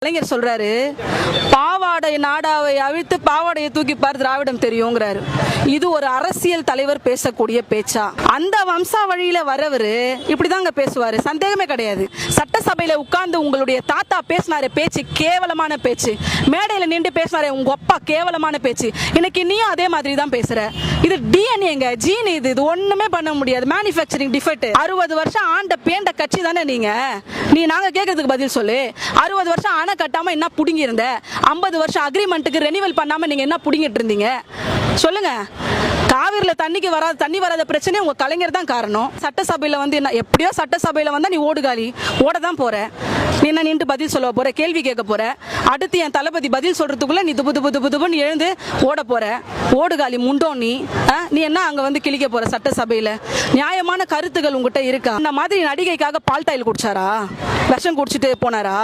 கலைஞர் சொல்றாரு, பாவாடை நாடாவை அவிழ்த்து பாவாடையை தூக்கி பார் திராவிடம் தெரியுங்கிறாரு. இது ஒரு அரசியல் தலைவர் பேசக்கூடிய பேச்சா? அந்த வம்சாவழியில வரவரு இப்படிதாங்க பேசுவாரு, சந்தேகமே கிடையாது. சட்டசபையில உட்கார்ந்து உங்களுடைய தாத்தா பேசினாரு பேச்சு கேவலமான பேச்சு, மேடையில நின்று பேசினாரு உங்க அப்பா கேவலமான பேச்சு, இன்னைக்கு நீயும் அதே மாதிரி தான் பேசுற. இது டிஎன்ஏங்க, ஜீன். இது ஒண்ணுமே பண்ண முடியாது. Manufacturing defect. 60 வருஷம் ஆண்ட பேண்ட கட்சி தானே நீங்க. நாங்க கேட்கறதுக்கு பதில் சொல்லு. 60 வருஷம் அணை கட்டாம என்ன புடுங்கி இருந்த? 50 வருஷம் அக்ரிமெண்ட்டுக்கு ரெனிவல் பண்ணாம நீங்க என்ன புடுங்கிட்டு இருந்தீங்க சொல்லுங்க. காவிரில தண்ணி வராத பிரச்சனை உங்க கலைஞர் தான் காரணம். சட்டசபையில வந்து என்ன, எப்படியோ சட்டசபையில வந்தா நீ ஓடுகாலி, ஓட தான் போற. நீ என்ன நின்று பதில் சொல்ல போற, கேள்வி கேட்க போற. அடுத்து என் தளபதி பதில் சொல்றதுக்குள்ள நீ துபுன்னு எழுந்து ஓட போற. ஓடுகாலி முண்டோ நீ. நீ என்ன அங்க வந்து கிழிக்க போற சட்டசபையில? நியாயமான கருத்துகள் உங்ககிட்ட இருக்கா? இந்த மாதிரி நடிகைக்காக பால் டாயில் குடிச்சாரா? விஷம் குடிச்சிட்டு போனாரா?